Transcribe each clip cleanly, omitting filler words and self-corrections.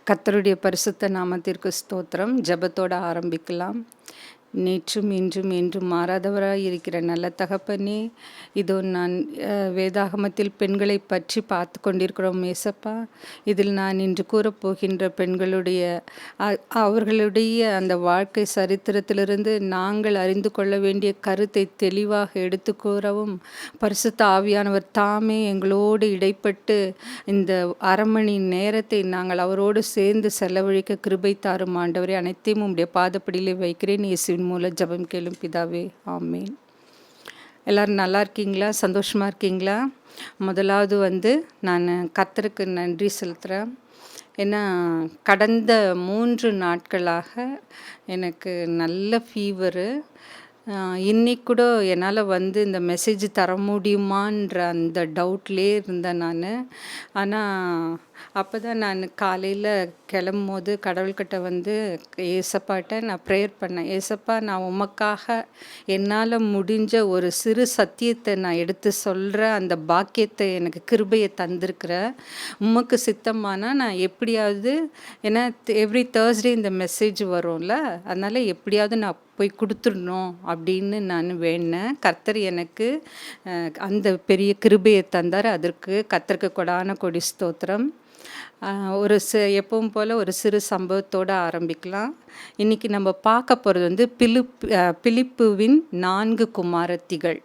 கர்த்தருடைய பரிசுத்த நாமத்திற்கு ஸ்தோத்திரம். ஜெபத்தோட ஆரம்பிக்கலாம். நேற்றும் இன்றும் என்றும் மாறாதவராய் இருக்கிற நல்ல தகப்பனே, இதோ நான் வேதாகமத்தில் பெண்களை பற்றி பார்த்து கொண்டிருக்கிறோம் ஏசப்பா. இதில் நான் இன்று கூறப்போகின்ற பெண்களுடைய அவர்களுடைய அந்த வாழ்க்கை சரித்திரத்திலிருந்து நாங்கள் அறிந்து கொள்ள வேண்டிய கருத்தை தெளிவாக எடுத்து கூறவும் பரிசுத்த ஆவியானவர் தாமே எங்களோடு இடைப்பட்டு இந்த அரை மணி நேரத்தை நாங்கள் அவரோடு சேர்ந்து செலவழிக்க கிருபை தாரும் ஆண்டவரே. அனைத்தையும் உம்முடைய பாதப்படியிலே வைக்கிறேன். இயேசுவின் மூலம் ஜெபம் கேளும் பிதாவே, ஆமேன். எல்லோரும் நல்லா இருக்கீங்களா? சந்தோஷமாக இருக்கீங்களா? முதலாவது நான் கர்த்தருக்கு நன்றி செலுத்துகிறேன். ஏன்னா கடந்த 3 நாட்களாக எனக்கு நல்ல ஃபீவரு. இன்னைக்கு கூட என்னால் இந்த மெசேஜ் தர முடியுமான்ற அந்த டவுட்லேயே இருந்தேன் நான். ஆனால் அப்போ தான் நான் காலையில் கிளம்பும்போது கடவுள்கிட்ட ஏசப்பாட்ட நான் ப்ரேயர் பண்ணேன். ஏசப்பா, நான் உமக்காக என்னால் முடிஞ்ச ஒரு சிறு சத்தியத்தை நான் எடுத்து சொல்கிற அந்த பாக்கியத்தை எனக்கு கிருபையை தந்திருக்கிற உமக்கு சித்தமானால் நான் எப்படியாவது, ஏன்னா எவ்ரி தேர்ஸ்டே இந்த மெசேஜ் வரும்ல, அதனால் எப்படியாவது நான் போய் கொடுத்துடணும் அப்படின்னு நான் வேண்டினேன். கர்த்தர் எனக்கு அந்த பெரிய கிருபையை தந்தார். அதற்கு கர்த்தருக்கு கொடான கொடி ஸ்தோத்திரம். எப்பவும் போல் ஒரு சிறு சம்பவத்தோடு ஆரம்பிக்கலாம். இன்றைக்கி நம்ம பார்க்க போகிறது பிலிப்புவின் 4 குமாரத்திகள்.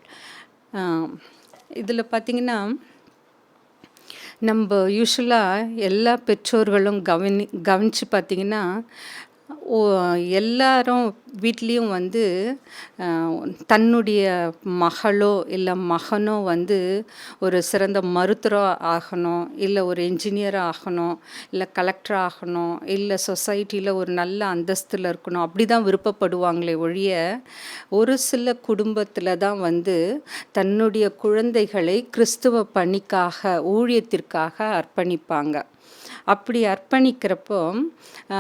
இதில் பார்த்திங்கன்னா, நம்ம யூஸ்வலாக எல்லா பெற்றோர்களும் கவனித்து பார்த்திங்கன்னா, எல்லாரும் வீட்லேயும் தன்னுடைய மகளோ இல்லை மகனோ ஒரு சிறந்த மருத்துவராக ஆகணும், இல்லை ஒரு இன்ஜினியராக ஆகணும், இல்லை கலெக்டர் ஆகணும், இல்லை சொசைட்டியில் ஒரு நல்ல அந்தஸ்தில் இருக்கணும், அப்படி தான் விருப்பப்படுவாங்களே ஒழிய, ஒரு சில குடும்பத்தில் தான் தன்னுடைய குழந்தைகளை கிறிஸ்துவ பணிக்காக, ஊழியத்திற்காக அர்ப்பணிப்பாங்க. அப்படி அர்ப்பணிக்கிறப்போ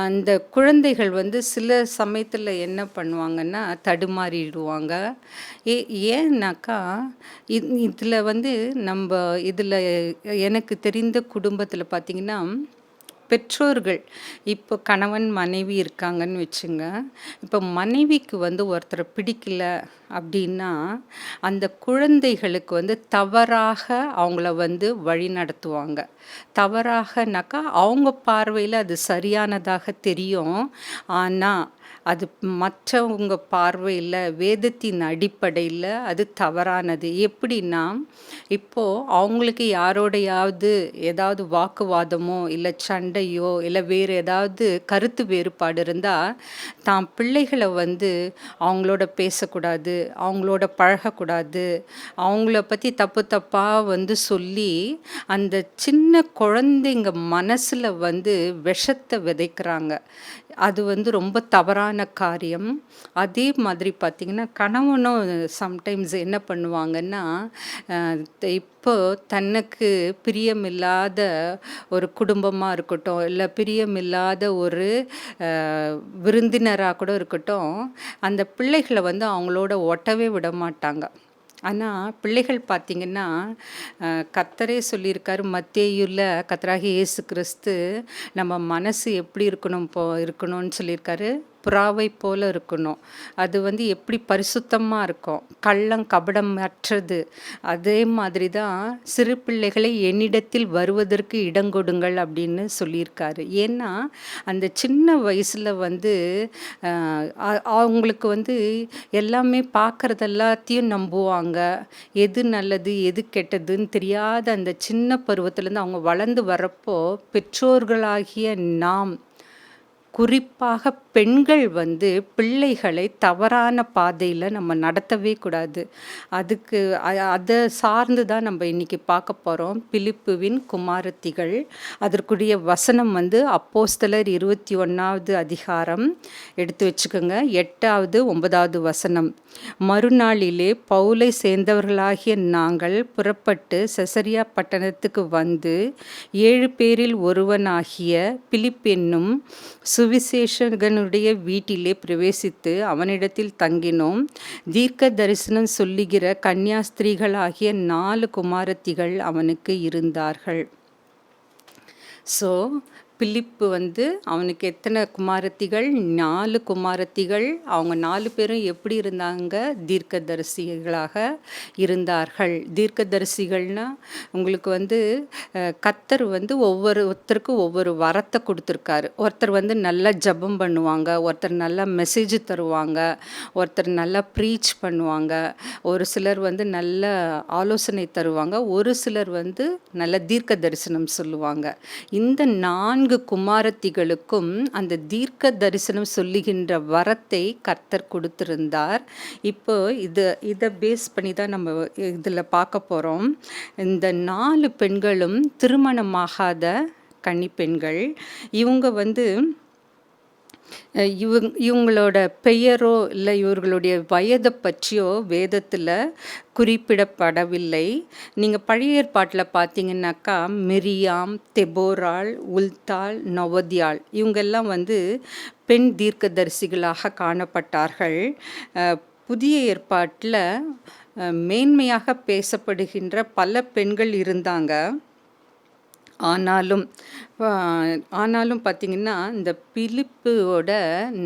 அந்த குழந்தைகள் சில சமயத்தில் என்ன பண்ணுவாங்கன்னா தடுமாறிடுவாங்க. ஏன்னாக்கா இதில் நம்ம இதில் எனக்கு தெரிந்த குடும்பத்தில் பார்த்திங்கன்னா, பெற்றோர்கள் இப்போ கணவன் மனைவி இருக்காங்கன்னு வச்சுங்க. இப்போ மனைவிக்கு ஒருத்தரை பிடிக்கல அப்படின்னா அந்த குழந்தைகளுக்கு தவறாக அவங்கள வழி நடத்துவாங்க. தவறாகனாக்கா அவங்க பார்வையில் அது சரியானதாக தெரியும். ஆனால் அது மற்றவங்க பார்வையில் வேதத்தின் அடிப்படையில் அது தவறானது. எப்படின்னா, இப்போது அவங்களுக்கு யாரோடையாவது ஏதாவது வாக்குவாதமோ இல்லை சண்டையோ இல்லை வேறு ஏதாவது கருத்து வேறுபாடு இருந்தால் தான் பிள்ளைகளை அவங்களோட பேசக்கூடாது, அவங்களோட பழகக்கூடாது, அவங்கள பற்றி தப்பு தப்பாக சொல்லி அந்த சின்ன குழந்தைங்க மனசில் விஷத்தை விதைக்கிறாங்க. அது ரொம்ப தவறான காரியம். அதே மாதிரி பார்த்திங்கன்னா, கணவனும் சம்டைம்ஸ் என்ன பண்ணுவாங்கன்னா, இப்போ தனக்கு பிரியமில்லாத ஒரு குடும்பமாக இருக்கட்டும், இல்லை பிரியமில்லாத ஒரு விருந்தினராக கூட இருக்கட்டும், அந்த பிள்ளைகளை அவங்களோட ஒட்டவே விட மாட்டாங்க. ஆனால் பிள்ளைகள் பார்த்திங்கன்னா, கர்த்தரே சொல்லியிருக்காரு மத்தேயுவில், கர்த்தராகிய இயேசு கிறிஸ்து நம்ம மனசு எப்படி இருக்கணும்னு சொல்லியிருக்காரு. புறாவை போல் இருக்கணும். அது எப்படி பரிசுத்தமாக இருக்கும், கள்ளம் கபடம் அற்றது. அதே மாதிரி தான் சிறு பிள்ளைகளை என்னிடத்தில் வருவதற்கு இடங்கொடுங்கள் அப்படின்னு சொல்லியிருக்காரு. ஏன்னா அந்த சின்ன வயசில் அவங்களுக்கு எல்லாமே பார்க்குறது எல்லாத்தையும் நம்புவாங்க. எது நல்லது எது கெட்டதுன்னு தெரியாத அந்த சின்ன பருவத்திலேருந்து அவங்க வளர்ந்து வரப்போ பெற்றோர்களாகிய நாம், குறிப்பாக பெண்கள் பிள்ளைகளை தவறான பாதையில் நம்ம நடத்தவே கூடாது. அதை சார்ந்து தான் நம்ம இன்றைக்கி பார்க்க போகிறோம். பிலிப்புவின் குமாரத்திகள். அதற்குரிய வசனம் அப்போஸ்தலர் 21வது அதிகாரம் எடுத்து வச்சுக்கோங்க. 8வது 9வது வசனம். மறுநாளிலே பவுலை சேர்ந்தவர்களாகிய நாங்கள் புறப்பட்டு செசரியா பட்டணத்துக்கு 7 பேரில் ஒருவனாகிய பிலிப் என்னும் சுவிசேஷகனுடைய வீட்டிலே பிரவேசித்து அவனிடத்தில் தங்கினோம். தீர்க்க தரிசனம் சொல்லுகிற கன்னியாஸ்திரீகளாகிய 4 குமாரத்திகள் அவனுக்கு இருந்தார்கள். ஸோ பிலிப்பு வந்து அவனுக்கு எத்தனை குமாரத்திகள்? 4 குமாரத்திகள். அவங்க 4 பேரும் எப்படி இருந்தாங்க? தீர்க்கதரிசிகளாக இருந்தார்கள். தீர்க்கதரிசிகள்னா உங்களுக்கு வந்து கர்த்தர் வந்து ஒவ்வொருத்தருக்கும் ஒவ்வொரு வரத்தை கொடுத்துருக்காரு. ஒருத்தர் வந்து நல்லா ஜெபம் பண்ணுவாங்க, ஒருத்தர் நல்லா மெசேஜ் தருவாங்க, ஒருத்தர் நல்லா ப்ரீச் பண்ணுவாங்க, ஒரு சிலர் வந்து நல்ல ஆலோசனை தருவாங்க, ஒரு சிலர் வந்து நல்ல தீர்க்க தரிசனம் சொல்லுவாங்க. இந்த 4 குமாரத்திகளுக்கும் அந்த தீர்க்க தரிசனம் சொல்லுகின்ற வரத்தை கர்த்தர் கொடுத்திருந்தார். இப்போ இதை பேஸ் பண்ணி தான் நம்ம இதில் பார்க்க போகிறோம். இந்த 4 பெண்களும் திருமணமாகாத கன்னிப்பெண்கள். இவங்க வந்து இவங்களோட பெயரோ இல்லை இவர்களுடைய வயதை பற்றியோ வேதத்தில் குறிப்பிடப்படவில்லை. நீங்கள் பழைய ஏற்பாட்டில் பார்த்தீங்கன்னாக்கா மிரியாம், தெபோராள், உல்தாள், நொவதியாள் இவங்கெல்லாம் வந்து பெண் தீர்க்கதரிசிகளாக காணப்பட்டார்கள். புதிய ஏற்பாட்டில் மேன்மையாக பேசப்படுகின்ற பல பெண்கள் இருந்தாங்க. ஆனாலும் பார்த்திங்கன்னா இந்த பிலிப்போட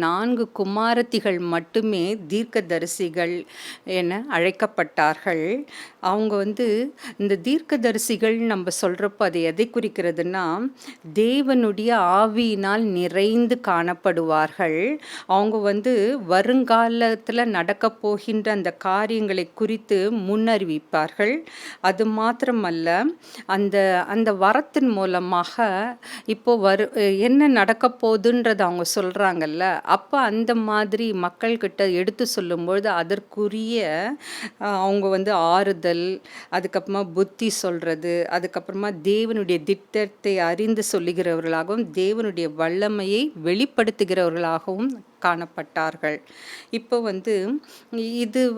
4 குமாரத்திகள் மட்டுமே தீர்க்கதரிசிகள் என அழைக்கப்பட்டார்கள். அவங்க வந்து இந்த தீர்க்கதரிசிகள் நம்ம சொல்கிறப்போ அது எதை குறிக்கிறதுனா தேவனுடைய ஆவியினால் நிறைந்து காணப்படுவார்கள். அவங்க வந்து வருங்காலத்தில் நடக்க போகின்ற அந்த காரியங்களை குறித்து முன்னறிவிப்பார்கள். அது மாத்திரமல்ல, அந்த வரத்தின் மூலமாக இப்போ என்ன நடக்க போகுதுன்றதை அவங்க சொல்கிறாங்கல்ல, அப்போ அந்த மாதிரி மக்கள்கிட்ட எடுத்து சொல்லும்பொழுது அதற்குரிய அவங்க வந்து ஆறுதல், அதுக்கப்புறமா புத்தி சொல்கிறது, அதுக்கப்புறமா தேவனுடைய திட்டத்தை அறிந்து சொல்லுகிறவர்களாகவும் தேவனுடைய வல்லமையை வெளிப்படுத்துகிறவர்களாகவும் காணப்பட்டார்கள். இப்போ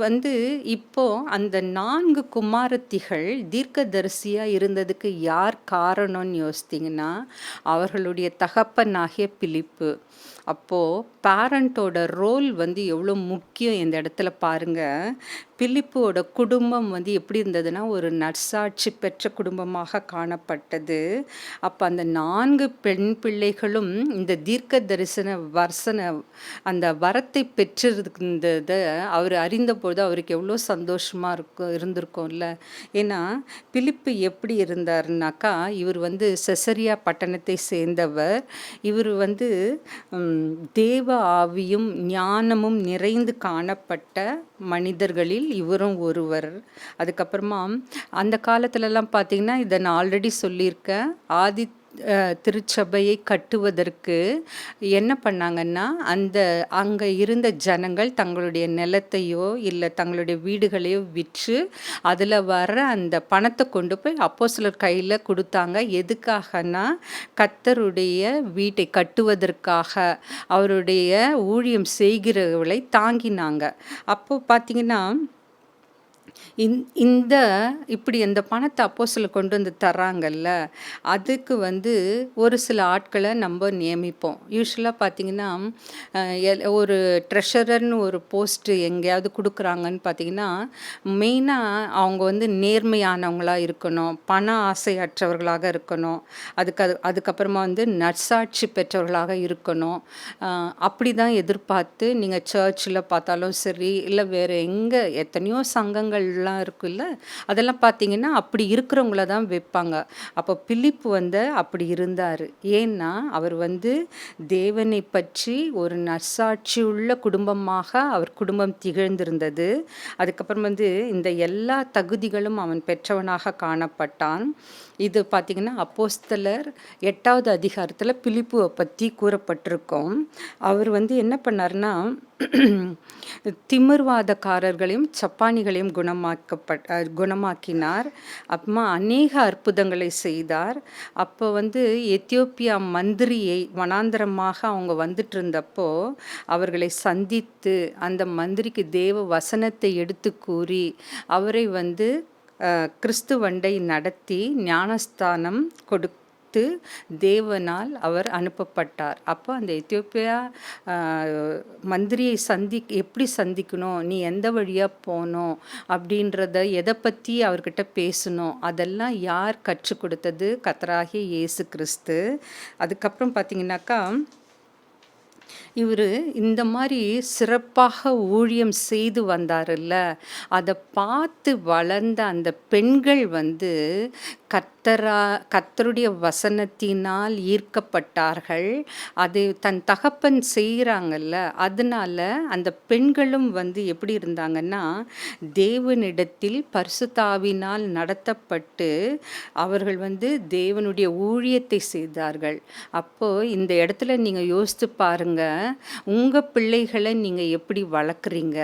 வந்து இப்போ அந்த 4 குமாரத்திகள் தீர்க்கதரிசியாக இருந்ததுக்கு யார் காரணம்னு யோசித்தீங்கன்னா அவர்களுடைய தகப்பனாகிய பிலிப்பு. அப்போது பேரண்ட்டோட ரோல் வந்து எவ்வளோ முக்கியம் இந்த இடத்துல பாருங்கள். பிலிப்போட குடும்பம் வந்து எப்படி இருந்ததுன்னா ஒரு நற்சாட்சி பெற்ற குடும்பமாக காணப்பட்டது. அப்போ அந்த 4 பெண் பிள்ளைகளும் இந்த தீர்க்க தரிசன அந்த வரத்தை பெற்றிருந்ததை அவர் அறிந்தபோது அவருக்கு எவ்வளோ சந்தோஷமாக இருந்திருக்கும்ல. ஏன்னா பிலிப்பு எப்படி இருந்தாருனாக்கா இவர் வந்து செசரியா பட்டணத்தை சேர்ந்தவர். இவர் வந்து தேவ ஆவியும் ஞானமும் நிறைந்து காணப்பட்ட மனிதர்களில் இவரும் ஒருவர். அதுக்கப்புறமா அந்த காலத்துலலாம் பார்த்திங்கன்னா இதை நான் ஆல்ரெடி சொல்லியிருக்கேன். திருச்சபையை கட்டுவதற்கு என்ன பண்ணாங்கன்னா அங்கே இருந்த ஜனங்கள் தங்களுடைய நிலத்தையோ இல்லை தங்களுடைய வீடுகளையோ விற்று அதில் வர அந்த பணத்தை கொண்டு போய் அப்போஸ்தலர் கையில் கொடுத்தாங்க. எதுக்காகனா கர்த்தருடைய வீட்டை கட்டுவதற்காக, அவருடைய ஊழியம் செய்கிறவர்களை தாங்கினாங்க. அப்போ பார்த்தீங்கன்னா இப்படி அந்த பணத்தை அப்போஸ்தலர் கொண்டு வந்து தர்றாங்கல்ல, அதுக்கு வந்து ஒரு சில ஆட்களை நம்ம நியமிப்போம். யூஸ்வலாக பார்த்திங்கன்னா ஒரு ட்ரெஷரர்னு ஒரு போஸ்ட்டு எங்கேயாவது கொடுக்குறாங்கன்னு பார்த்திங்கன்னா மெயினாக அவங்க வந்து நேர்மையானவங்களாக இருக்கணும், பண ஆசையற்றவர்களாக இருக்கணும், அதுக்கப்புறமா வந்து நற்சாட்சி பெற்றவர்களாக இருக்கணும். அப்படி தான் எதிர்பார்த்து நீங்கள் சர்ச்சில் பார்த்தாலும் சரி இல்லை வேறு எங்கே எத்தனையோ சங்கங்கள்லாம் இருக்குல்ல, அதெல்லாம் பார்த்தீங்கன்னா அப்படி இருக்கிறவங்கள தான் வைப்பாங்க. அப்போ பிலிப்பு வந்து அப்படி இருந்தார். ஏன்னா அவர் வந்து தேவனை பற்றி ஒரு நற்சாட்சி உள்ள குடும்பமாக அவர் குடும்பம் திகழ்ந்திருந்தது. அதுக்கப்புறம் வந்து இந்த எல்லா தகுதிகளும் அவன் பெற்றவனாக காணப்பட்டான். இது பார்த்திங்கன்னா அப்போஸ்தலர் 8வது அதிகாரத்தில் பிலிப்புவை பற்றி கூறப்பட்டிருக்கோம். அவர் வந்து என்ன பண்ணார்னா திமிர்வாதக்காரர்களையும் சப்பானிகளையும் குணமாக்கினார். அப்புறமா அநேக அற்புதங்களை செய்தார். அப்போ வந்து எத்தியோப்பியா மந்திரியை வனாந்தரமாக அவங்க வந்துட்டு இருந்தப்போ அவர்களை சந்தித்து அந்த மந்திரிக்கு தேவ வசனத்தை எடுத்து கூறி அவரை வந்து கிறிஸ்துவண்டை நடத்தி ஞானஸ்தானம் பார்த்து தேவனால் அவர் அனுப்பப்பட்டார். அப்போ அந்த எத்தியோப்பியா மந்திரியை எப்படி சந்திக்கணும், நீ எந்த வழியாக போகணும் அப்படின்றத, எதை பற்றி அவர்கிட்ட பேசணும், அதெல்லாம் யார் கற்றுக் கொடுத்தது? கர்த்தராகிய இயேசு கிறிஸ்து. அதுக்கப்புறம் பார்த்தீங்கன்னாக்கா இவர் இந்த மாதிரி சிறப்பாக ஊழியம் செய்து வந்தார்ல, அதை பார்த்து வளர்ந்த அந்த பெண்கள் வந்து கர்த்தருடைய வசனத்தினால் ஈர்க்கப்பட்டார்கள். அது தன் தகப்பன் செய்கிறாங்கல்ல, அதனால அந்த பெண்களும் வந்து எப்படி இருந்தாங்கன்னா, தேவனிடத்தில் பரிசுத்தாவினால் நடத்தப்பட்டு அவர்கள் வந்து தேவனுடைய ஊழியத்தை செய்தார்கள். அப்போது இந்த இடத்துல நீங்கள் யோசித்து பாருங்க, உங்கள் பிள்ளைகளை நீங்கள் எப்படி வளர்க்குறீங்க?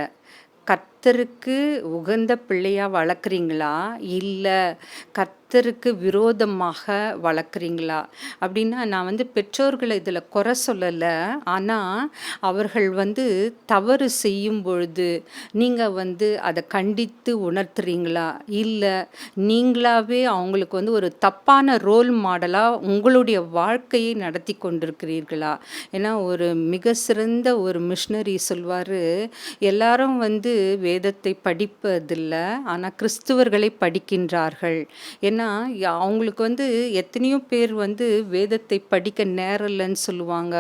கர்த்தருக்கு உகந்த பிள்ளையாக வளர்க்குறீங்களா, இல்லை கர்த்தருக்கு விரோதமாக வளர்க்குறீங்களா? அப்படின்னா நான் வந்து பெற்றோர்களை இதில் குறை சொல்லலை, ஆனால் அவர்கள் வந்து தவறு செய்யும் பொழுது நீங்கள் வந்து அதை கண்டித்து உணர்த்துறீங்களா, இல்லை நீங்களாவே அவங்களுக்கு வந்து ஒரு தப்பான ரோல் மாடலாக உங்களுடைய வாழ்க்கையை நடத்தி கொண்டிருக்கிறீர்களா? ஏன்னா ஒரு மிக சிறந்த ஒரு மிஷனரி சொல்வார், எல்லாரும் வந்து வேதத்தை படிப்பதில்லை, ஆனால் கிறிஸ்துவர்களை படிக்கின்றார்கள். ஏன்னா அவங்களுக்கு வந்து எத்தனையோ பேர் வந்து வேதத்தை படிக்க நேரம் இல்லைன்னு சொல்லுவாங்க,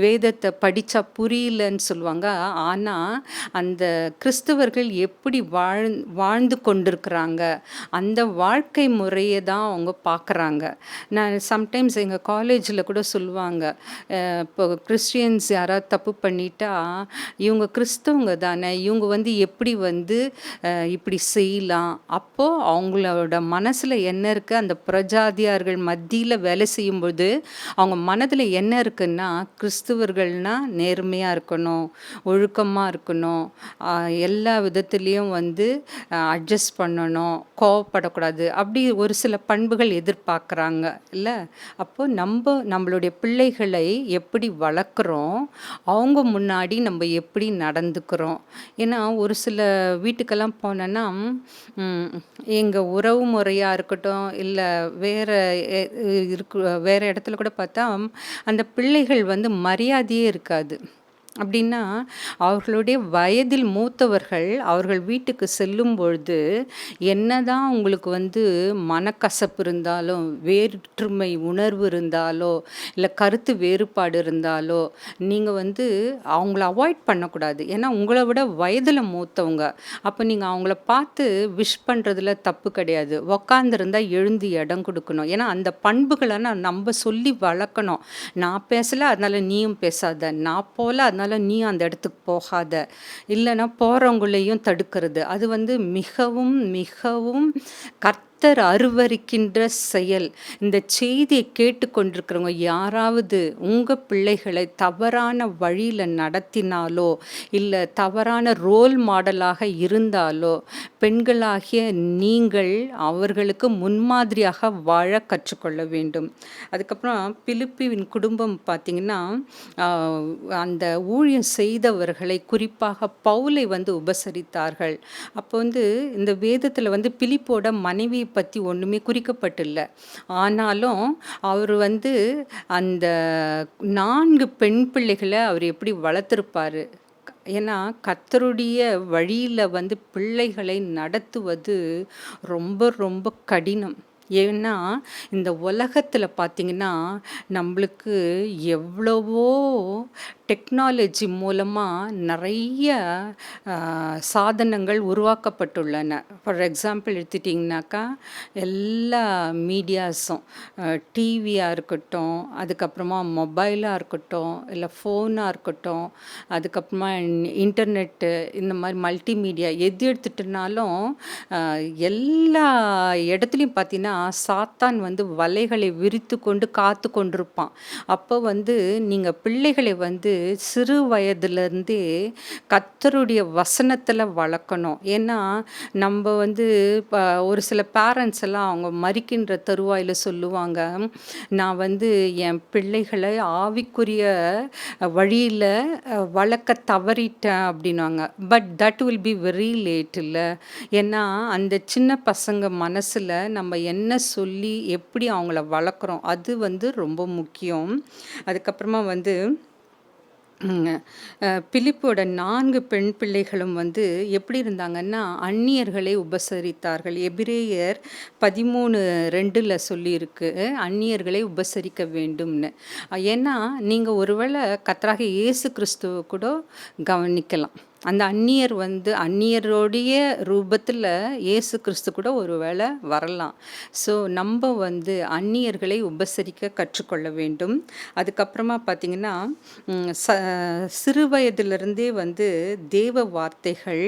வேதத்தை படித்தா புரியலன்னு சொல்லுவாங்க. ஆனால் அந்த கிறிஸ்துவர்கள் எப்படி வாழ்ந்து கொண்டிருக்கிறாங்க, அந்த வாழ்க்கை முறையை தான் அவங்க பார்க்குறாங்க. நான் சம்டைம்ஸ் எங்கள் காலேஜில் கூட சொல்லுவாங்க, இப்போ கிறிஸ்டியன்ஸ் யாராவது தப்பு பண்ணிட்டா, இவங்க கிறிஸ்தவங்க தானே, இவங்க வந்து எப்படி வந்து இப்படி செய்யலாம்? அப்போது அவங்களோட மனசில் என்ன இருக்குது, அந்த பிரஜாதியார்கள் மத்தியில் வேலை செய்யும்போது அவங்க மனதில் என்ன இருக்குன்னா, கிறிஸ்துவர்கள்னால் நேர்மையாக இருக்கணும், ஒழுக்கமாக இருக்கணும், எல்லா விதத்துலேயும் வந்து அட்ஜஸ்ட் பண்ணணும், கோவப்படக்கூடாது, அப்படி ஒரு சில பண்புகள் எதிர்பார்க்குறாங்க இல்லை? அப்போது நம்மளுடைய பிள்ளைகளை எப்படி வளர்க்குறோம், அவங்க முன்னாடி நம்ம எப்படி நடந்துக்கிறோம்? ஏன்னா ஒரு சில வீட்டுக்கெல்லாம் போனோன்னா எங்கள் உறவு முறையாக இருக்கட்டும், இல்லை வேறு இடத்துல கூட பார்த்தா அந்த பிள்ளைகள் வந்து மரியாதையே இருக்காது. அப்படின்னா அவர்களுடைய வயதில் மூத்தவர்கள் அவர்கள் வீட்டுக்கு செல்லும் பொழுது என்னதான் உங்களுக்கு வந்து மனக்கசப்பு இருந்தாலும், வேற்றுமை உணர்வு இருந்தாலோ, இல்லை கருத்து வேறுபாடு இருந்தாலோ, நீங்கள் வந்து அவங்கள அவாய்ட் பண்ணக்கூடாது. ஏன்னா உங்களை விட வயதில் மூத்தவங்க. அப்போ நீங்கள் அவங்கள பார்த்து விஷ் பண்ணுறதுல தப்பு கிடையாது, உக்காந்துருந்தால் எழுந்து இடம் கொடுக்கணும். ஏன்னா அந்த பண்புகளை நம்ம சொல்லி வளர்க்கணும். நான் பேசலை அதனால் நீயும் பேசாத, நான் போகல அதனால் நீ அந்த இடத்துக்கு போகாத, இல்லைன்னா போகிறவங்களையும் தடுக்கிறது. அது வந்து மிகவும் மிகவும் கர்த்தர் அருவருக்கின்ற செயல். இந்த செய்தியை கேட்டுக்கொண்டிருக்கிறவங்க யாராவது உங்கள் பிள்ளைகளை தவறான வழியில் நடத்தினாலோ, இல்லை தவறான ரோல் மாடலாக இருந்தாலோ, பெண்களாகிய நீங்கள் அவர்களுக்கு முன்மாதிரியாக வாழ கற்றுக்கொள்ள வேண்டும். அதுக்கப்புறம் பிலிப்பியின் குடும்பம் பார்த்திங்கன்னா, அந்த ஊழியம் செய்தவர்களை குறிப்பாக பவுலை வந்து உபசரித்தார்கள். அப்போ வந்து இந்த வேதத்தில் வந்து பிலிப்போட மனைவி பற்றி ஒன்றுமே குறிக்கப்பட்டில்லை. ஆனாலும் அவர் வந்து அந்த 4 பெண் பிள்ளைகளை அவர் எப்படி வளர்த்துருப்பார்? ஏன்னா கர்த்தருடைய வழியில் வந்து பிள்ளைகளை நடத்துவது ரொம்ப ரொம்ப கடினம். ஏன்னா இந்த உலகத்தில் பார்த்திங்கன்னா நம்மளுக்கு எவ்வளவோ டெக்னாலஜி மூலமாக நிறைய சாதனங்கள் உருவாக்கப்பட்டுள்ளன. ஃபார் எக்ஸாம்பிள் எடுத்துட்டிங்கனாக்கா எல்லா மீடியாஸும், டிவியாக இருக்கட்டும், அதுக்கப்புறமா மொபைலாக இருக்கட்டும், இல்லை ஃபோனாக இருக்கட்டும், அதுக்கப்புறமா இன்டர்நெட்டு, இந்த மாதிரி மல்டிமீடியா எது எடுத்துகிட்டனாலும் எல்லா இடத்துலையும் பார்த்தீங்கன்னா சாத்தான் வந்து வலைகளை விரித்து கொண்டு காத்து கொண்டிருப்பான். அப்போ வந்து நீங்கள் பிள்ளைகளை வந்து சிறு வயதுலேருந்தே கர்த்தருடைய வசனத்தில் வளர்க்கணும். ஏன்னா நம்ம வந்து இப்போ ஒரு சில பேரண்ட்ஸ் எல்லாம் அவங்க மரிக்கின்ற தருவாயில் சொல்லுவாங்க, நான் வந்து என் பிள்ளைகளை ஆவிக்குரிய வழியில் வளர்க்க தவறிட்டேன் அப்படின்னாங்க. But that will be very late இல்லை? ஏன்னா அந்த சின்ன பசங்க மனசில் நம்ம என்ன என்ன சொல்லி எப்படி அவங்கள வளர்க்குறோம் அது வந்து ரொம்ப முக்கியம். அதுக்கப்புறமா வந்து பிலிப்போட 4 பெண் பிள்ளைகளும் வந்து எப்படி இருந்தாங்கன்னா, அந்நியர்களை உபசரித்தார்கள். எபிரேயர் 13:2ல சொல்லியிருக்கு, அந்நியர்களை உபசரிக்க வேண்டும்னு. ஏன்னா, நீங்க ஒருவேளை கர்த்தராகிய இயேசு கிறிஸ்துவ கூட கவனிக்கலாம். அந்த அந்நியர் வந்து அந்நியருடைய ரூபத்தில் இயேசு கிறிஸ்து கூட ஒரு வேளை வரலாம். ஸோ நம்ம வந்து அந்நியர்களை உபசரிக்க கற்றுக்கொள்ள வேண்டும். அதுக்கப்புறமா பார்த்திங்கன்னா, சிறு வயதிலிருந்தே வந்து தேவ வார்த்தைகள்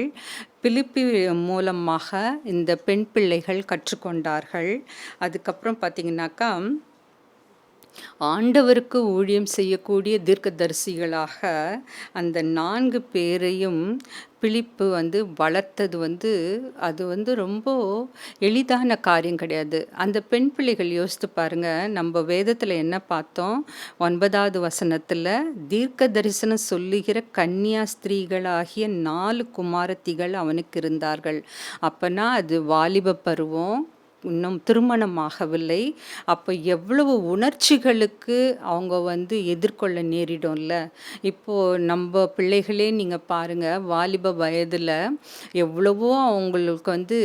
பிலிப்பி மூலமாக இந்த பெண் பிள்ளைகள் கற்றுக்கொண்டார்கள். அதுக்கப்புறம் பார்த்திங்கனாக்கா, ஆண்டவருக்கு ஊழியம் செய்யக்கூடிய தீர்க்கதரிசிகளாக அந்த 4 பேரையும் பிலிப்பு வந்து வளர்த்தது வந்து அது வந்து ரொம்ப எளிதான காரியம் கிடையாது. அந்த பெண் பிள்ளைகள் யோசித்து பாருங்க, நம்ம வேதத்தில் என்ன பார்த்தோம்? 9வது வசனத்தில் தீர்க்க தரிசனம் சொல்லுகிற கன்னியா ஸ்திரீகளாகிய 4 குமாரத்திகள் அவனுக்கு இருந்தார்கள். அப்போனா அது வாலிப பருவம், இன்னும் திருமணமாகவில்லை. அப்போ எவ்வளவு உணர்ச்சிகளுக்கு அவங்க வந்து எதிர்கொள்ள நேரிடும்ல. இப்போது நம்ம பிள்ளைகளே நீங்கள் பாருங்கள், வாலிப வயதில் எவ்வளவோ அவங்களுக்கு வந்து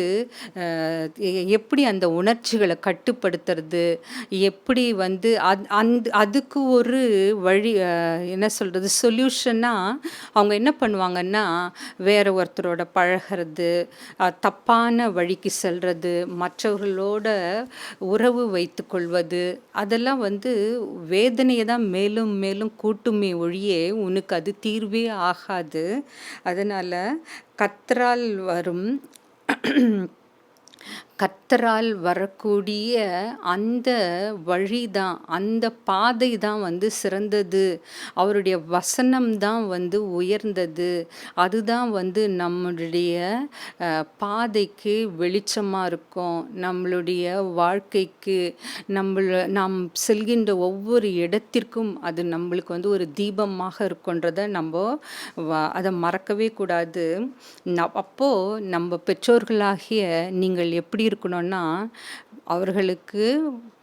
எப்படி அந்த உணர்ச்சிகளை கட்டுப்படுத்துறது, எப்படி வந்து அதுக்கு ஒரு வழி என்ன சொல்கிறது சொல்யூஷனாக அவங்க என்ன பண்ணுவாங்கன்னா, வேற ஒருத்தரோட பழகிறது, தப்பான வழிக்கு செல்வது, மற்றவர்களோட உறவு வைத்து கொள்வது, அதெல்லாம் வந்து வேதனையை தான் மேலும் மேலும் கூட்டுமே ஒழிய உனக்கு அது தீர்வே ஆகாது. அதனால் கர்த்தரால் வரக்கூடிய அந்த வழி தான், அந்த பாதை தான் வந்து சிறந்தது. அவருடைய வசனம் தான் வந்து உயர்ந்தது. அதுதான் வந்து நம்மளுடைய பாதைக்கு வெளிச்சமாக இருக்கும். நம்மளுடைய வாழ்க்கைக்கு நாம் செல்கின்ற ஒவ்வொரு இடத்திற்கும் அது நம்மளுக்கு வந்து ஒரு தீபமாக இருக்குன்றதை நம்ம அதை மறக்கவே கூடாது. அப்போது நம்ம பெற்றோர்களாகிய நீங்கள் எப்படி இருக்கணும்னா, அவர்களுக்கு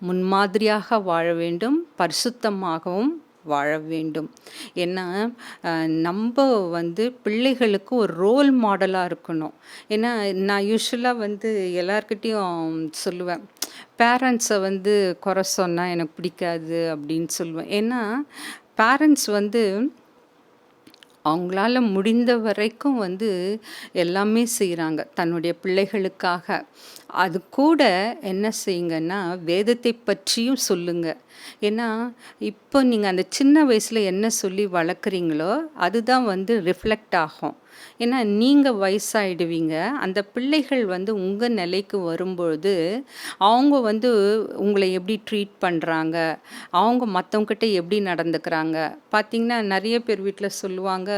முன்மாதிரியாக வாழ வேண்டும், பரிசுத்தமாகவும் வாழ வேண்டும். ஏன்னா நம்ம வந்து பிள்ளைகளுக்கு ஒரு ரோல் மாடலாக இருக்கணும். ஏன்னா நான் யூஸ்வலாக வந்து எல்லார்கிட்டேயும் சொல்லுவேன், பேரண்ட்ஸை வந்து குறை சொன்னால் எனக்கு பிடிக்காது அப்படின்னு சொல்லுவேன். ஏன்னா பேரண்ட்ஸ் வந்து அவங்களால முடிந்த வரைக்கும் வந்து எல்லாமே செய்கிறாங்க தன்னுடைய பிள்ளைகளுக்காக. அது கூட என்ன செய்யுங்கன்னா, வேதத்தை பற்றியும் சொல்லுங்க. ஏன்னா இப்போ நீங்கள் அந்த சின்ன வயசில் என்ன சொல்லி வளர்க்குறீங்களோ அதுதான் வந்து ரிஃப்ளெக்ட் ஆகும். ஏன்னா நீங்கள் வயசாயிடுவீங்க, அந்த பிள்ளைகள் வந்து உங்கள் நிலைக்கு வரும்பொழுது அவங்க வந்து உங்களை எப்படி ட்ரீட் பண்ணுறாங்க, அவங்க மற்றவங்ககிட்ட எப்படி நடந்துக்கிறாங்க. பார்த்திங்கன்னா நிறைய பேர் வீட்டில் சொல்லுவாங்க,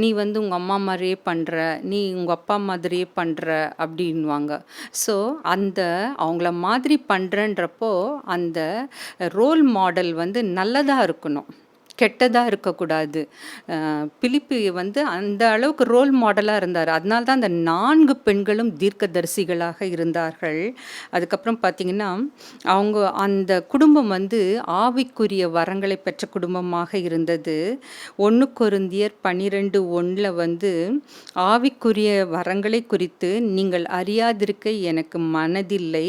நீ வந்து உங்கள் அம்மா மாதிரியே பண்ணுற, நீ உங்கள் அப்பா மாதிரியே பண்ணுற அப்படின்வாங்க. ஸோ அந்த அவங்கள மாதிரி பண்ணுறன்றப்போ அந்த ரோல் மாடல் வந்து நல்லதாக இருக்கணும், கெட்டதாக இருக்கக்கூடாது. பிலிப்பு வந்து அந்த அளவுக்கு ரோல் மாடலாக இருந்தார். அதனால தான் அந்த 4 பெண்களும் தீர்க்கதரிசிகளாக இருந்தார்கள். அதுக்கப்புறம் பார்த்திங்கன்னா, அவங்க அந்த குடும்பம் வந்து ஆவிக்குரிய வரங்களை பெற்ற குடும்பமாக இருந்தது. 1 கொரிந்தியர் 12:1 வந்து ஆவிக்குரிய வரங்களை குறித்து நீங்கள் அறியாதிருக்க எனக்கு மனதில்லை,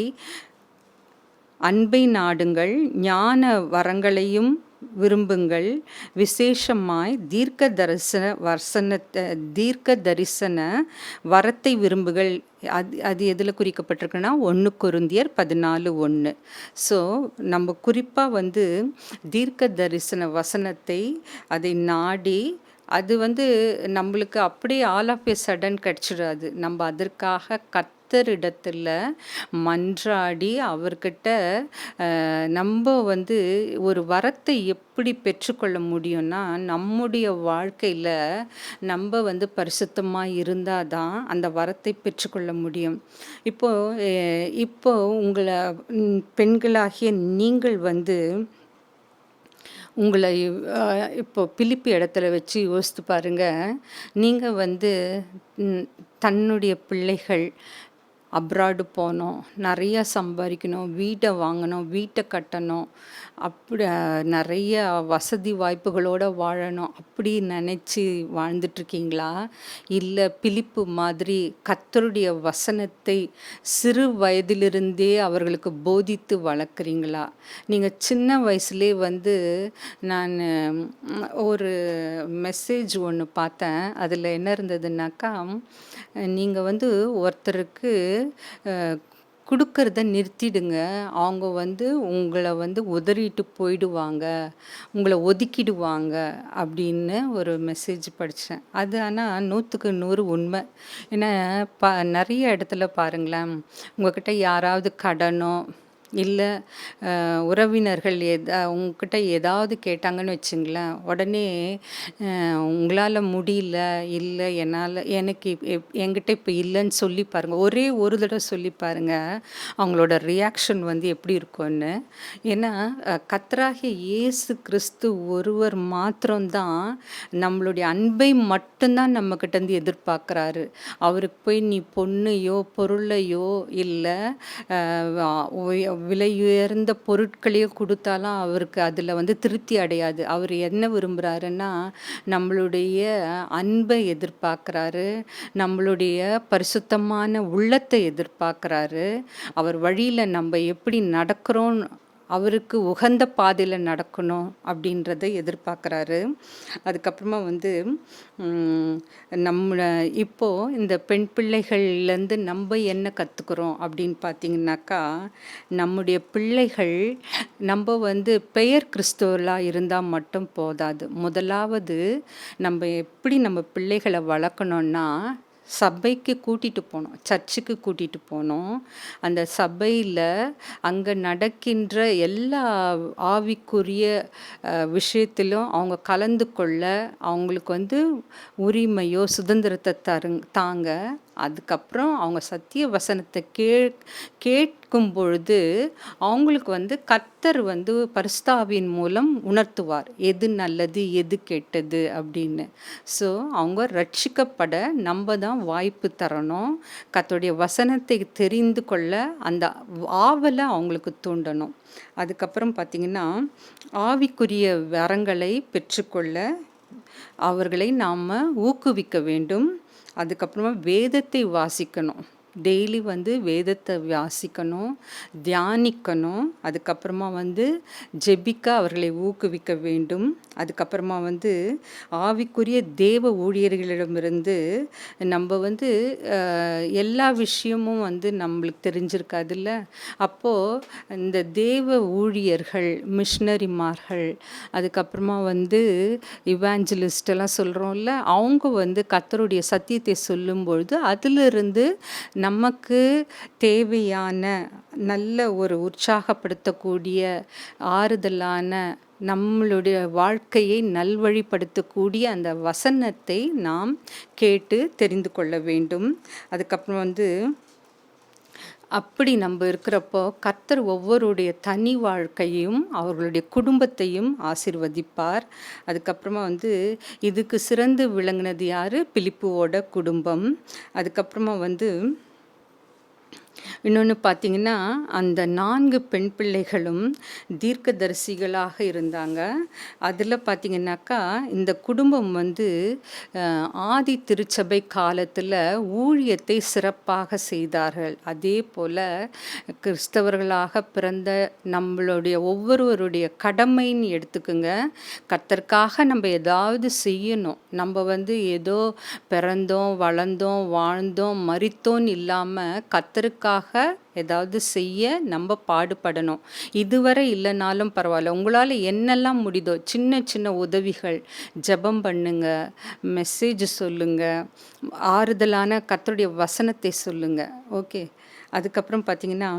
அன்பை நாடுங்கள், ஞான வரங்களையும் விரும்புங்கள், விசேஷமாய் தீர்க்க தரிசன வரத்தை விரும்புகள். அது எதில் குறிக்கப்பட்டிருக்குன்னா 1 கொரிந்தியர் 14:1. ஸோ நம்ம குறிப்பாக வந்து தீர்க்க தரிசன வசனத்தை அதை நாடி, அது வந்து நம்மளுக்கு அப்படியே ஆல் ஆஃப் எ சடன் கிடச்சிடாது. நம்ம அதற்காக கர்த்தரிடத்தில் மன்றாடி அவர்கிட்ட நம்ம வந்து ஒரு வரத்தை எப்படி பெற்றுக்கொள்ள முடியும்னா, நம்முடைய வாழ்க்கையில் நம்ம வந்து பரிசுத்தமாக இருந்தால் தான் அந்த வரத்தை பெற்றுக்கொள்ள முடியும். இப்போ உங்களை பெண்களாகிய நீங்கள் வந்து உங்களை இப்போ பிலிப்பி இடத்துல வச்சு யோசித்து பாருங்கள். நீங்கள் வந்து தன்னுடைய பிள்ளைகள் அப்ராடு போகணும், நிறைய சம்பாதிக்கணும், வீட்டை வாங்கணும், வீட்டை கட்டணும், அப்படி நிறைய வசதி வாய்ப்புகளோடு வாழணும் அப்படி நினச்சி வாழ்ந்துட்டுருக்கீங்களா? இல்லை பிலிப்பு மாதிரி கர்த்தருடைய வசனத்தை சிறு வயதிலிருந்தே அவர்களுக்கு போதித்து வளர்க்குறீங்களா? நீங்கள் சின்ன வயசுலே நான் ஒரு மெசேஜ் ஒன்று பார்த்தேன். அதில் என்ன இருந்ததுன்னாக்கா, நீங்கள் ஒருத்தருக்கு கொடுக்கறத நிறுத்திடுங்க. அவங்க உங்களை உதறிட்டு போயிடுவாங்க, உங்களை ஒதுக்கிடுவாங்க அப்படின்னு ஒரு மெசேஜ் படித்தேன். அது ஆனால் 100க்கு 100 உண்மை. ஏன்னா நிறைய இடத்துல பாருங்களேன், உங்ககிட்ட யாராவது கடனோ இல்லை உறவினர்கள் உங்ககிட்ட ஏதாவது கேட்டாங்கன்னு வச்சுங்களேன், உடனே உங்களால் முடியல, இல்லை எனக்கு என்கிட்ட இப்போ இல்லைன்னு சொல்லி பாருங்கள். ஒரே ஒரு தடவை சொல்லி பாருங்கள், அவங்களோட ரியாக்ஷன் எப்படி இருக்கும்னு. ஏன்னா கர்த்தராகிய இயேசு கிறிஸ்து ஒருவர் மாத்திரம்தான் நம்மளுடைய அன்பை மட்டும்தான் நம்மக்கிட்டேருந்து எதிர்பார்க்குறாரு. அவருக்கு போய் நீ பொண்ணையோ பொருளையோ இல்லை விலை உயர்ந்த பொருட்களையோ கொடுத்தாலும் அவருக்கு அதில் திருப்தி அடையாது. அவர் என்ன விரும்புகிறாருன்னா, நம்மளுடைய அன்பை எதிர்பார்க்குறாரு, நம்மளுடைய பரிசுத்தமான உள்ளத்தை எதிர்பார்க்குறாரு. அவர் வழியில் நம்ம எப்படி நடக்கிறோம், அவருக்கு உகந்த பாதையில் நடக்கணும் அப்படின்றத எதிர்பார்க்குறாரு. அதுக்கப்புறமா இப்போது இந்த பெண் பிள்ளைகள்லேருந்து நம்ம என்ன கற்றுக்குறோம் அப்படின்னு பார்த்திங்கனாக்கா, நம்முடைய பிள்ளைகள் நம்ம பெயர் கிறிஸ்தவர்களாக இருந்தால் மட்டும் போதாது. முதலாவது நம்ம எப்படி நம்ம பிள்ளைகளை வளர்க்கணுன்னா, சபைக்கு கூட்டிகிட்டு போனோம், சர்ச்சுக்கு கூட்டிகிட்டு போனோம். அந்த சபையில் அங்கே நடக்கின்ற எல்லா ஆவிக்குரிய விஷயத்திலும் அவங்க கலந்து கொள்ள அவங்களுக்கு உரிமையோ சுதந்திரத்தை தாங்க. அதுக்கப்புறம் அவங்க சத்திய வசனத்தை கேட்கும் பொழுது அவங்களுக்கு கர்த்தர் பரிசுத்தாவியின் மூலம் உணர்த்துவார் எது நல்லது எது கெட்டது அப்படின்னு. ஸோ அவங்க ரட்சிக்கப்பட நம்ம தான் வாய்ப்பு தரணும். கர்த்தருடைய வசனத்தை தெரிந்து கொள்ள அந்த ஆவலை அவங்களுக்கு தூண்டணும். அதுக்கப்புறம் பார்த்திங்கன்னா, ஆவிக்குரிய வரங்களை பெற்றுக்கொள்ள அவர்களை நாம் ஊக்குவிக்க வேண்டும். அதுக்கப்புறமா வேதத்தை வாசிக்கணும், டெய்லி வேதத்தை வாசிக்கணும், தியானிக்கணும். அதுக்கப்புறமா ஜெபிக்க அவர்களை ஊக்குவிக்க வேண்டும். அதுக்கப்புறமா ஆவிக்குரிய தேவ ஊழியர்களிடமிருந்து நம்ம எல்லா விஷயமும் நம்மளுக்கு தெரிஞ்சிருக்காதுல்ல. அப்போது இந்த தேவ ஊழியர்கள், மிஷினரிமார்கள், அதுக்கப்புறமா இவாஞ்சலிஸ்டெல்லாம் சொல்கிறோம்ல, அவங்க கர்த்தருடைய சத்தியத்தை சொல்லும்பொழுது அதிலிருந்து நமக்கு தேவையான நல்ல ஒரு உற்சாகப்படுத்தக்கூடிய ஆறுதலான நம்மளுடைய வாழ்க்கையை நல்வழிப்படுத்தக்கூடிய அந்த வசனத்தை நாம் கேட்டு தெரிந்து கொள்ள வேண்டும். அதுக்கப்புறம் அப்படி நம்ம இருக்கிறப்போ கர்த்தர் ஒவ்வொருடைய தனி வாழ்க்கையும் அவர்களுடைய குடும்பத்தையும் ஆசீர்வதிப்பார். அதுக்கப்புறமா இதுக்கு சிறந்து விளங்கினது யார்? பிலிப்புவோட குடும்பம். அதுக்கப்புறமா இன்னொன்று பார்த்திங்கன்னா, அந்த 4 பெண் பிள்ளைகளும் தீர்க்கதரிசிகளாக இருந்தாங்க. அதில் பார்த்திங்கனாக்கா, இந்த குடும்பம் ஆதி திருச்சபை காலத்தில் ஊழியத்தை சிறப்பாக செய்தார்கள். அதே போல் கிறிஸ்தவர்களாக பிறந்த நம்மளுடைய ஒவ்வொருவருடைய கடமைன்னு எடுத்துக்குங்க. கர்த்தருக்காக நம்ம ஏதாவது செய்யணும். நம்ம ஏதோ பிறந்தோம், வளர்ந்தோம், வாழ்ந்தோம், மரித்தோன்னு இல்லாமல் கர்த்தருக்காக ஏதாவது செய்ய நம்ம பாடுபடணும். இதுவரை இல்லைனாலும் பரவாயில்ல, உங்களால் என்னெல்லாம் முடியுதோ சின்ன சின்ன உதவிகள், ஜெபம் பண்ணுங்க, மெசேஜ் சொல்லுங்க, ஆறுதலான கர்த்தருடைய வசனத்தை சொல்லுங்க. ஓகே. அதுக்கப்புறம் பார்த்திங்கன்னா,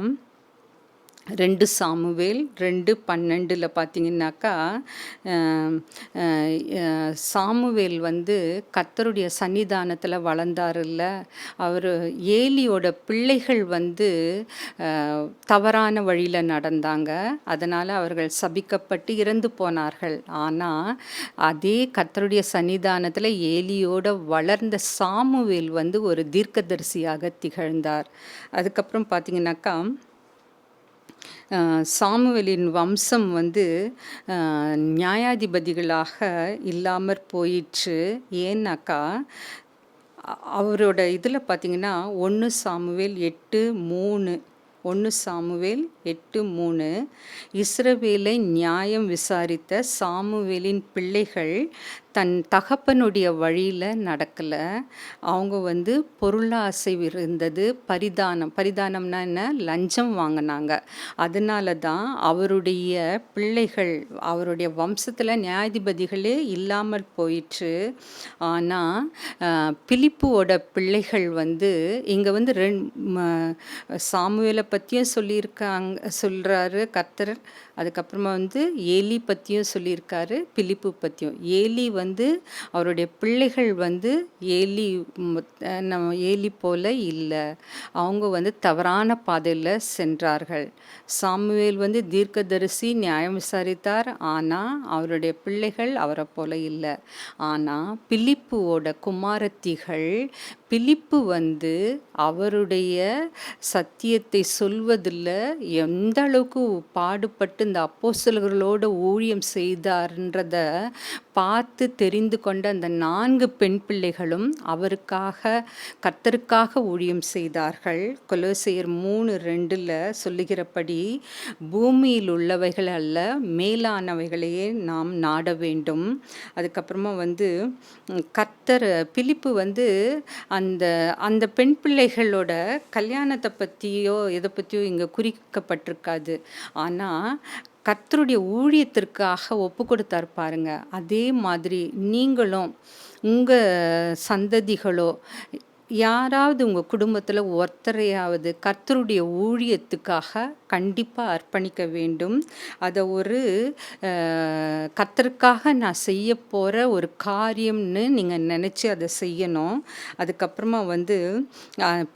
2 சாமுவேல் 2:12 பார்த்தீங்கன்னாக்கா, அ அ அ சாமுவேல் வந்து கர்த்தருடைய சன்னிதானத்தில வளர்ந்தாருல்ல, அவரு ஏலியோட பிள்ளைகள் வந்து தவறான வழியில நடந்தாங்க. அதனால அவர்கள் சபிக்கப்பட்டு இறந்து போனார்கள். ஆனா, அதே கர்த்தருடைய சன்னிதானத்தில ஏலியோட வளர்ந்த சாமுவேல் வந்து ஒரு தீர்க்கதரிசியாக திகழ்ந்தார். அதுக்கப்புறம் பார்த்தீங்கன்னாக்கா, சாமுவேலின் வம்சம் வந்து நியாயாதிபதிகளாக இல்லாமற் போயிற்று. ஏன்னாக்கா, அவரோட இதில் பார்த்தீங்கன்னா 1 சாமுவேல் 8:3 1 சாமுவேல் 8:3 இஸ்ரவேலை நியாயம் விசாரித்த சாமுவேலின் பிள்ளைகள் தன் தகப்பனுடைய வழியில் நடக்கலை. அவங்க வந்து பொருளாசை இருந்தது, பரிதானம்னா என்ன, லஞ்சம் வாங்கினாங்க. அதனால தான் அவருடைய பிள்ளைகள், அவருடைய வம்சத்தில் நியாயாதிபதிகளே இல்லாமல் போயிற்று. ஆனால் பிலிப்புவோட பிள்ளைகள் வந்து இங்கே வந்து சாமுவேலை பற்றியும் சொல்கிறாரு கர்த்தர். அதுக்கப்புறமா வந்து ஏலி பற்றியும் சொல்லியிருக்காரு, பிலிப்பு பற்றியும். ஏலி வந்து அவருடைய பிள்ளைகள் வந்து ஏலி போல இல்லை, அவங்க வந்து தவறான பாதையில் சென்றார்கள். சாமுவேல் வந்து தீர்க்கதரிசி, நியாயம் விசாரித்தார். ஆனால் அவருடைய பிள்ளைகள் அவரை போல இல்லை. ஆனால் பிலிப்புவோட குமாரத்திகள், பிலிப்பு வந்து அவருடைய சத்தியத்தை சொல்வதில் எந்த அளவுக்கு பாடுபட்டு இந்த அப்போஸ்தலர்களோட ஊழியம் செய்தார்ன்றத பார்த்து தெரிந்து கொண்ட அந்த 4 பெண் பிள்ளைகளும் அவருக்காக, கர்த்தருக்காக ஊழியம் செய்தார்கள். கொலோசையர் 3:2 சொல்லுகிறபடி, பூமியில் உள்ளவைகள் அல்ல, மேலானவைகளையே நாம் நாட வேண்டும். அதுக்கப்புறமா வந்து கர்த்தர் பிலிப்பு வந்து அந்த அந்த பெண் பிள்ளைகளோட கல்யாணத்தை பற்றியோ எதை பற்றியோ இங்கே குறிக்கப்பட்டிருக்காது. ஆனால் கர்த்தருடைய ஊழியத்திற்காக ஒப்பு கொடுத்தார் பாருங்க. அதே மாதிரி நீங்களும் உங்கள் சந்ததிகளோ யாராவது உங்கள் குடும்பத்தில் ஒருத்தரையாவது கர்த்தருடைய ஊழியத்துக்காக கண்டிப்பாக அர்ப்பணிக்க வேண்டும். அதை ஒரு கர்த்தருக்காக நான் செய்ய போகிற ஒரு காரியம்னு நீங்கள் நினச்சி அதை செய்யணும். அதுக்கப்புறமா வந்து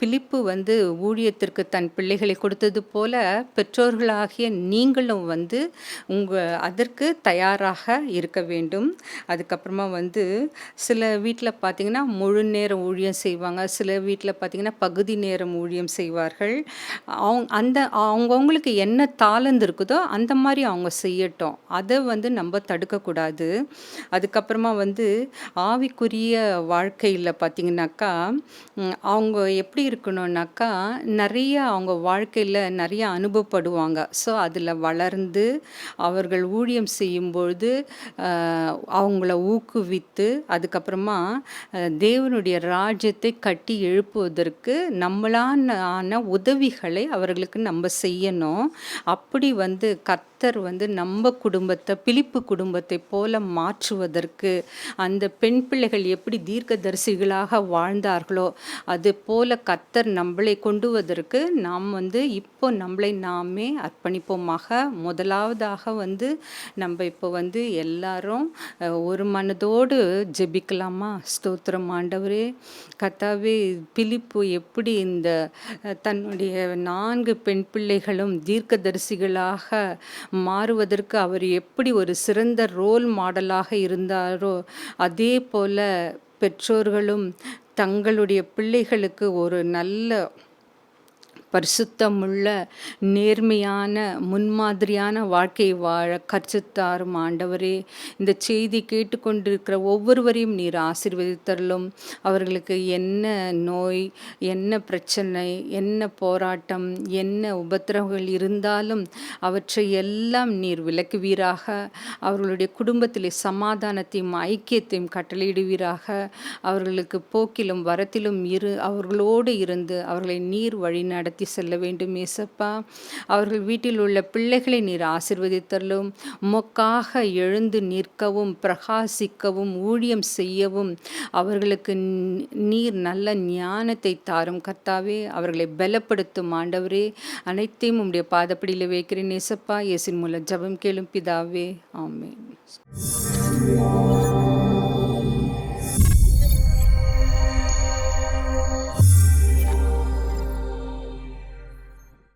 பிலிப்பு வந்து ஊழியத்திற்கு தன் பிள்ளைகளை கொடுத்தது போல பெற்றோர்களாகிய நீங்களும் வந்து அதற்கு தயாராக இருக்க வேண்டும். அதுக்கப்புறமா வந்து சில வீட்டில் பார்த்திங்கன்னா முழு நேரம் ஊழியம் செய்வாங்க, சில வீட்டில் பார்த்திங்கன்னா பகுதி நேரம் ஊழியம் செய்வார்கள். அவங்கவுங்களுக்கு என்ன தாளந்து இருக்குதோ அந்த மாதிரி அவங்க செய்யட்டும், அதை வந்து நம்ம தடுக்கக்கூடாது. அதுக்கப்புறமா வந்து ஆவிக்குரிய வாழ்க்கையில் பார்த்திங்கனாக்கா, அவங்க எப்படி இருக்கணும்னாக்கா, நிறைய அவங்க வாழ்க்கையில் நிறைய அனுபவப்படுவாங்க. ஸோ அதில் வளர்ந்து அவர்கள் ஊழியம் செய்யும்பொழுது அவங்கள ஊக்குவித்து, அதுக்கப்புறமா தேவனுடைய ராஜ்யத்தை கட்டி எழுப்புவதற்கு நம்மளான உதவிகளை அவர்களுக்கு நம்ம செய்யணும். அப்படி வந்து கர்த்தர் வந்து நம்ம குடும்பத்தை, பிலிப்பு குடும்பத்தை போல மாற்றுவதற்கு, அந்த பெண் பிள்ளைகள் எப்படி தீர்க்கதரிசிகளாக வாழ்ந்தார்களோ அது போல கர்த்தர் நம்மளை கொண்டுவதற்கு நாம் வந்து இப்போ நம்மளை நாமே அர்ப்பணிப்போமாக. முதலாவதாக வந்து நம்ம இப்போ வந்து எல்லாரும் ஒரு மனதோடு ஜெபிக்கலாமா? ஸ்தோத்திரம் ஆண்டவரே. கர்த்தாவே, பிலிப்பு எப்படி இந்த தன்னுடைய 4 பெண் பிள்ளைகளும் தீர்க்கதரிசிகளாக மாறுவதற்கு அவர் எப்படி ஒரு சிறந்த ரோல் மாடலாக இருந்தாரோ, அதே போல பெற்றோர்களும் தங்களுடைய பிள்ளைகளுக்கு ஒரு நல்ல பரிசுத்தமுள்ள நேர்மையான முன்மாதிரியான வாழ்க்கை வாழ கற்றுத்தாரும் ஆண்டவரே. இந்த செய்தி கேட்டுக்கொண்டிருக்கிற ஒவ்வொருவரையும் நீர் ஆசீர்வதித்தருளும். அவர்களுக்கு என்ன நோய், என்ன பிரச்சனை, என்ன போராட்டம், என்ன உபத்திரவங்கள் இருந்தாலும் அவற்றை எல்லாம் நீர் விலக்குவீராக. அவர்களுடைய குடும்பத்திலே சமாதானத்தையும் ஐக்கியத்தையும் கட்டளையிடுவீராக. அவர்களுக்கு போக்கிலும் வரத்திலும் அவர்களோடு இருந்து அவர்களை நீர் வழி நடத்தி நோக்கி செல்ல வேண்டும் ஏசப்பா. அவர்கள் வீட்டில் உள்ள பிள்ளைகளை நீர் ஆசீர்வதித்தருளும். உமக்காக எழுந்து நிற்கவும் பிரகாசிக்கவும் ஊழியம் செய்யவும் அவர்களுக்கு நீர் நல்ல ஞானத்தை தாரும் கர்த்தாவே. அவர்களை பலப்படுத்தும் ஆண்டவரே. அனைத்தையும் உம்முடைய பாதப்படியில் வைக்கிறேன் ஏசப்பா. இயேசுவின் மூலம் ஜெபம் கேளும் பிதாவே. ஆமென்.